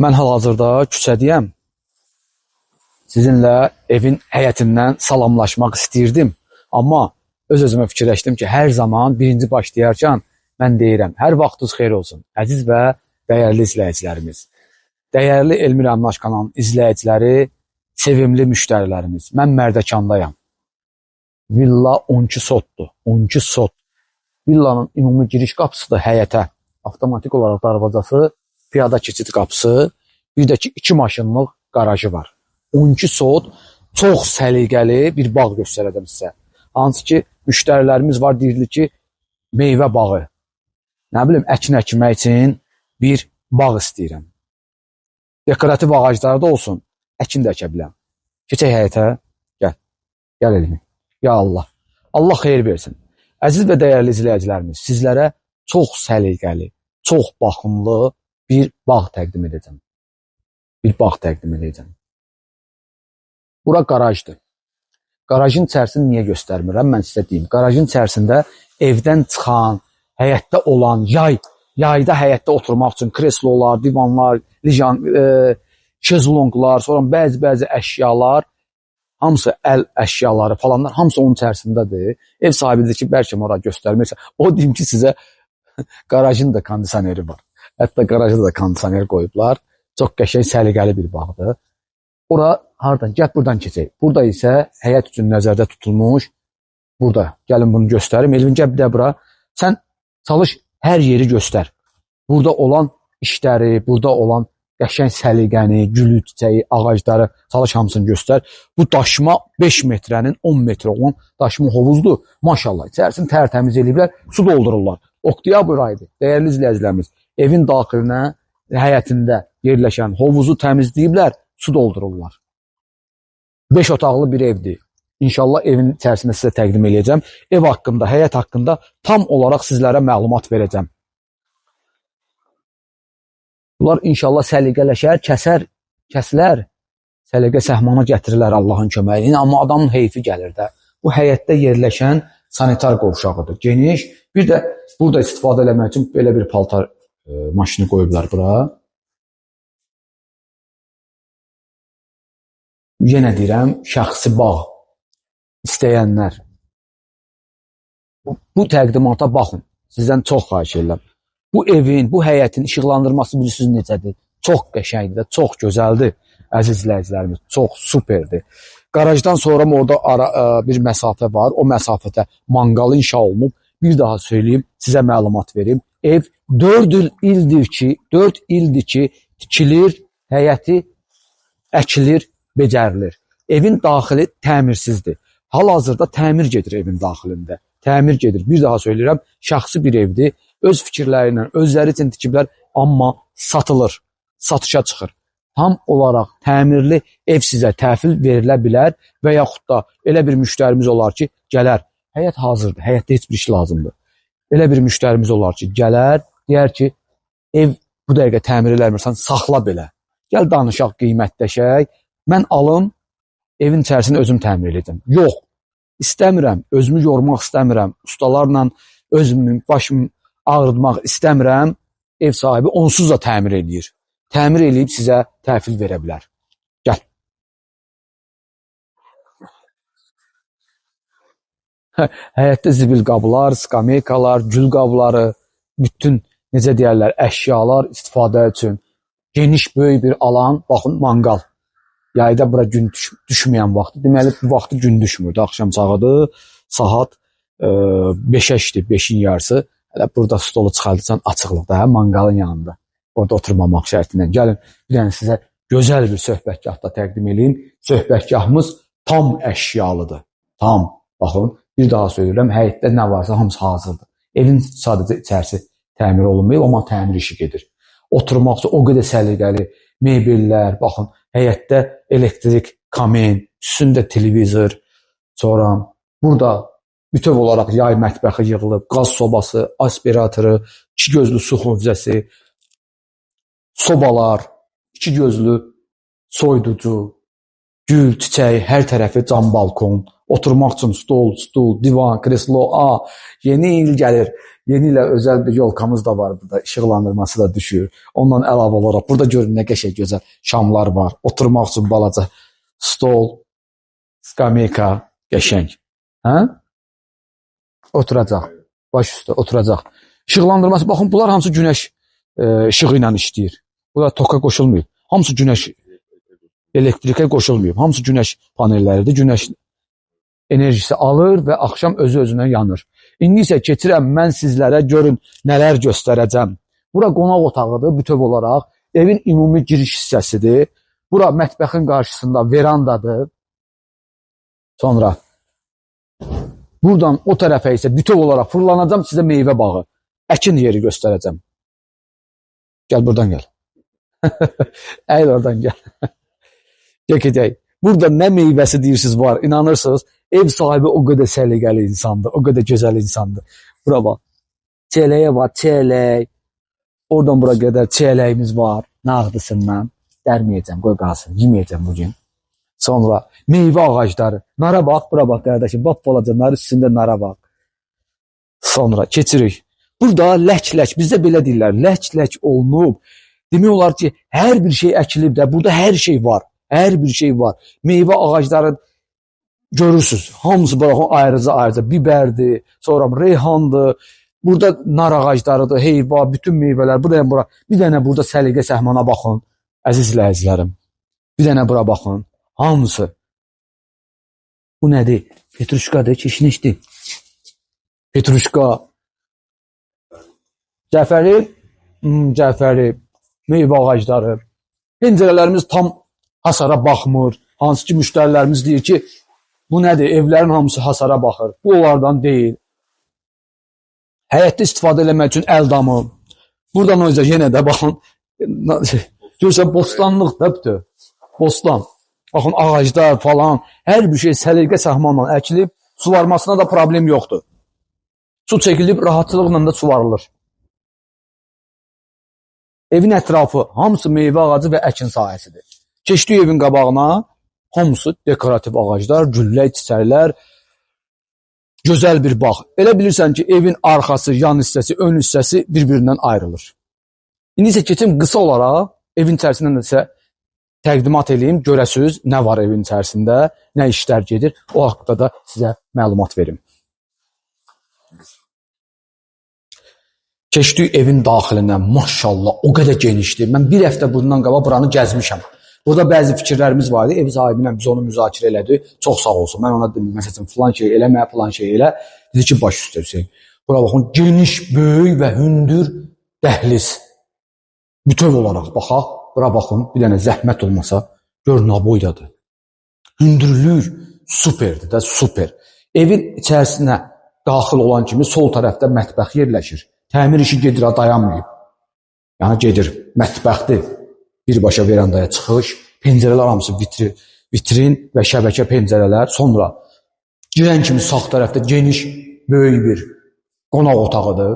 Mən hal-hazırda küçədəyəm. Sizinlə evin həyətindən salamlaşmaq istəyirdim. Amma öz-özümə fikirləşdim ki, hər zaman birinci başlayarkən mən deyirəm, hər vaxtınız xeyir olsun, əziz və dəyərli izləyicilərimiz. Dəyərli Elmir Əmlaş kanalının izləyiciləri, sevimli müştərilərimiz. Mən Mərdəkandayam. Villa 12 sotdur. 12 sot. Villanın ümumi giriş qapısı da həyətə. Avtomatik olaraq darvazası, piyada keçid qapısı, bir də ki 2 maşınlıq qarajı var. 12 sot, çox səliqəli bir bağ göstərəcəm sizə. Hansı ki, müştərilərimiz var, deyirli ki, meyvə bağı. Nə bilim, əkin əkmək üçün bir bağ istəyirəm. Dekorativ ağacları da olsun, əkin də əkə biləm. Keçək həyətə, gəl. Gəl elmi. Ya Allah. Allah xeyir versin. Əziz və dəyərli izləyicilərimiz, sizlərə çox səliqəli, çox baxımlı bir bağ təqdim edəcəm. Bir bağ təqdim edəcəm. Bura qarajdır. Qarajın içərisini niyə göstərmirəm? Mən sizə deyim. Qarajın içərisində evdən çıxan, həyətdə olan, yayda həyətdə oturmaq üçün kreslolar, divanlar, şezlonglar, sonra bəzi əşyalar, hamısı əl əşyaları falanlar, hamısı onun içərisindədir. Ev sahibidir ki, bəlkə oraya göstərmirsə, o deyim ki, sizə qarajın da kondisioneri var. Hətta qarajda da kondisioner qoyublar. Çox qəşəng, səliqəli bir bağdır. Ora hardan? Gəl buradan keçək. Burada isə həyət üçün nəzərdə tutulmuş. Burada. Gəlin bunu göstərim. Elvin, gəl bir də bura. Sən çalış, hər yeri göstər. Burada olan işləri, burada olan qəşəng səliqəni, gülü, çiçəyi, ağacları, çalış hamısını göstər. Bu daşıma 5 metrənin 10 metrə olan daşıma hovuzdur. Maşallah, içərisini tərtəmiz eləyiblər, su doldururlar. Oktyabr ayıdır. Dəyərli izləyicilərimiz, evin daxilinə, həyətində yerləşən hovuzu təmizləyiblər, su doldururlar. 5 otaqlı bir evdir. İnşallah evin içərisində sizə təqdim edəcəm. Ev haqqında, həyət haqqında tam olaraq sizlərə məlumat verəcəm. Bunlar inşallah səliqələşər, kəsilər, səliqə səhmana gətirirlər Allahın köməyi ilə. Amma adamın heyfi gəlir də. Bu həyətdə yerləşən sanitar qovşağıdır. Geniş. Bir də burada istifadə eləmək üçün belə bir paltar maşını qoyublar bura. Yenə deyirəm, şəxsi bağ istəyənlər. Bu təqdimata baxın. Sizdən çox xahiş edirəm. Bu evin, bu həyətin işıqlandırması bilirsiniz necədir? Çox qəşəngdir, çox gözəldir. Əziz izləyicilərimiz, çox superdir. Qarajdan sonra orada bir məsafə var. O məsafədə manqal inşa olunub. Bir daha söyləyim, sizə məlumat verim. Ev 4 ildir ki, tikilir, həyəti əkilir, becərilir. Evin daxili təmirsizdir. Hal-hazırda təmir gedir evin daxilində. Təmir gedir. Bir daha söyləyirəm, şəxsi bir evdir. Öz fikirləri ilə, özləri üçün tikiblər, amma satılır, satışa çıxır. Tam olaraq təmirli ev sizə təhvil verilə bilər və yaxud da elə bir müştərimiz olar ki, gələr, həyət hazırdır, həyətdə heç bir iş lazımdır. Elə bir müştərimiz olar ki, gələr, deyər ki, ev bu dəqiqə təmir eləmirsən, saxla belə. Gəl danışaq, qiymətləşək, mən alım, evin içərisini özüm təmir edəcəm. Yox, istəmirəm, özümü yormaq istəmirəm, ustalarla özümü, başımı ağrıtmaq istəmirəm, ev sahibi onsuz da təmir edir. Təmir eləyib sizə təhvil verə bilər. Gəl. Həyətdə zibil qablar, skameykalar, gül qabları, bütün, necə deyərlər, əşyalar istifadə üçün. Geniş, böyük bir alan, baxın, manqal. Yayda bura gün düşməyən vaxtı. Deməli, bu vaxtı gün düşmürdü. Axşam çağıdır, saat 5-ə işdir, 5-in yarısı. Hələ burada stolu çıxardırsan açıqlıqda, hə, manqalın yanında. Orada oturmamaq şərtindən. Gəlin, bir dənə sizə gözəl bir söhbətgahda təqdim edeyim. Söhbətgahımız tam əşyalıdır. Tam. Baxın, bir daha söyləyirəm, həyətdə nə varsa hamısı hazırdır. Evin sadəcə içərisi təmir olunmayıb, amma təmir işi gedir. Oturmaq üçün o qədər səliqəli mebellər, baxın, həyətdə elektrik, kamen, üstündə televizor, sonra burada bütöv olaraq yay mətbəxi yığılıb, qaz sobası, aspiratoru, 2 gözlü su xövzəsi, sobalar, 2 gözlü soyuducu, gül, çiçək, hər tərəfi cam balkon, oturmaq üçün stol, divan, kreslo, yeni il gəlir, Yeni ilə özəl bir yolkamız da var burada. İşıqlandırması da düşür. Ondan əlavə olaraq burada görün nə qəşəng gözəl şamlar var. Oturmaq üçün balaca stol, skameyka, qəşəng. Hə? Oturacaq. Baş üstə oturacaq. İşıqlandırması, baxın bunlar hamısı günəş işığı ilə işləyir. Bunlar toka qoşulmayıb. Hamısı günəş elektrikə qoşulmayıb. Hamısı günəş panelləridir. Günəş enerjisi alır və axşam özü-özünə yanır. İndi isə keçirəm mən sizlərə görün nələr göstərəcəm. Bura qonaq otağıdır bütöv olaraq. Evin ümumi giriş hissəsidir. Bura mətbəxin qarşısında verandadır. Sonra buradan o tərəfə isə bütöv olaraq fırlanacam sizə meyvə bağı. Əkin yeri göstərəcəm. Gəl buradan gəl. Əyl oradan gəl. Çəkəcək. Burada nə meyvəsi deyirsiniz var, inanırsınız. Ev sahibi o qədər səliqəli insandır, o qədər gözəl insandır. Bura bax. Çələyə var, çələk. Oradan bura qədər çələyimiz var. Nağdısından. Dərməyəcəm, qoy qalsın. Yeməyəcəm bugün. Sonra meyvə ağacları. Nara bax, bura bax qardaşım. Bax balacanlar üstündə nara bax. Sonra keçirik. Burada lək-lək, bizdə belə deyirlər, lək-lək olunub. Demək olar ki, hər bir şey əkilib də, burada hər şey var. Hər bir şey var. Meyvə ağacları görürsünüz. Hamısı bıraxın ayrıca-ayrıca. Bibərdir, sonra reyhandır. Burada nar ağaclarıdır, heyva, bütün meyvələr. Bura. Bir dənə burada səliqə səhmana baxın. Əziz izləyicilərim. Bir dənə bura baxın. Hamısı. Bu nədir? Petruşkadır, kişnişdir. Petruşka. Cəfəri, meyvə ağacları. Pəncərələrimiz tam hasara baxmır. Hansı ki, müştərilərimiz deyir ki, bu nədir? Evlərin hamısı hasara baxır. Bu onlardan deyil. Həyətdə istifadə eləmək üçün əl damı. Buradan o yüzden yenə də baxın. Görürsən, bostanlıq da bütün. Bostan. Baxın, ağaclar falan. Hər bir şey səliqə səhmanla əkilib. Suvarmasına da problem yoxdur. Su çəkilib, rahatçılıqla da suvarılır. Evin ətrafı hamısı meyvə ağacı və əkin sahəsidir. Keçdik evin qabağına, hamısı dekorativ ağaclar, güllər, çiçəklər, gözəl bir bağ. Elə bilirsən ki, evin arxası, yan hissəsi, ön hissəsi bir-birindən ayrılır. İndi isə keçim qısa olaraq evin içərisindən isə təqdimat edeyim, görəsiniz nə var evin içərisində, nə işlər gedir, o haqqda da sizə məlumat verim. Keçdik evin daxilindən, maşallah, o qədər genişdir. Mən bir həftə bundan qabaq buranı gəzmişəm. Burada bəzi fikirlərimiz vardı, ev sahibinə biz onu müzakirə elədik, çox sağ olsun. Mən ona dedim, məsələn, filan şey eləmə, filan şey elə. Dedi ki, baş üstə Hüseyin. Bura baxın, geniş, böyük və hündür dəhliz. Bütöv olaraq baxaq, bura baxın, bir dənə zəhmət olmasa, gör nə boydadır. Hündürlük superdir də, super. Evin içərisinə daxil olan kimi sol tərəfdə mətbəx yerləşir. Təmir işi gedir, dayanmayıb. Yəni gedir, mətbəxdir. Birbaşa verandaya çıxış, pəncərələr hamısı vitrin və şəbəkə pəncərələr. Sonra girən kimi sağ tərəfdə geniş, böyük bir qonaq otağıdır.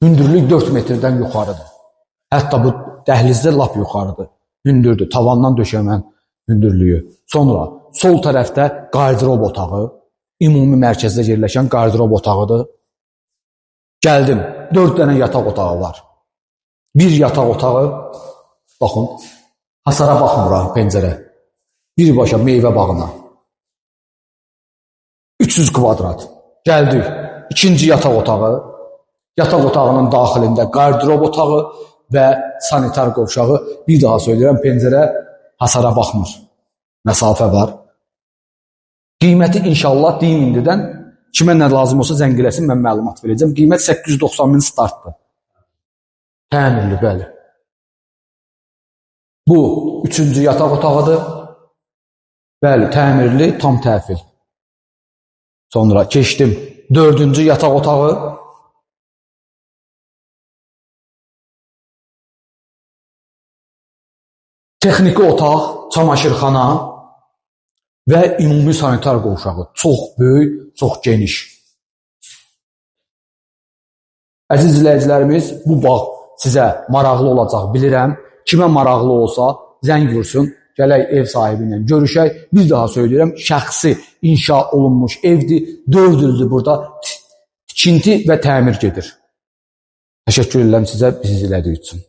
Hündürlük 4 metrdən yuxarıdır. Hətta bu dəhlizdə lap yuxarıdır. Hündürdür, tavandan döşəmən hündürlüyü. Sonra sol tərəfdə qardirob otağı, ümumi mərkəzdə yerləşən qardirob otağıdır. Gəldim, 4 dənə yataq otağı var. Bir yataq otağı, baxın, hasara baxmır pəncərə. Birbaşa meyvə bağına. 300 kvadrat. Gəldik, ikinci yataq otağı. Yataq otağının daxilində qardirob otağı və sanitar qovşağı. Bir daha söyləyirəm, pəncərə hasara baxmır. Məsafə var. Qiyməti inşallah deyim indidən. Kimə nə lazım olsa zəng eləsin, mən məlumat verəcəm. Qiymət 890 min startdır. Təmirli, bəli. Bu, 3-cü yataq otağıdır. Bəli, təmirli, tam təhvil. Sonra keçdim, 4-cü yataq otağı. Texniki otaq, çamaşırxana və ümumi sanitar qovşağı. Çox böyük, çox geniş. Əziz izləyicilərimiz, bu bağ sizə maraqlı olacaq, bilirəm. Kimə maraqlı olsa, zəng vursun, gələk ev sahibi ilə görüşək. Bir daha söyləyirəm, şəxsi inşa olunmuş evdir, 4 ildir burada tikinti və təmir gedir. Təşəkkür edirəm sizə bizi izlədiyi üçün.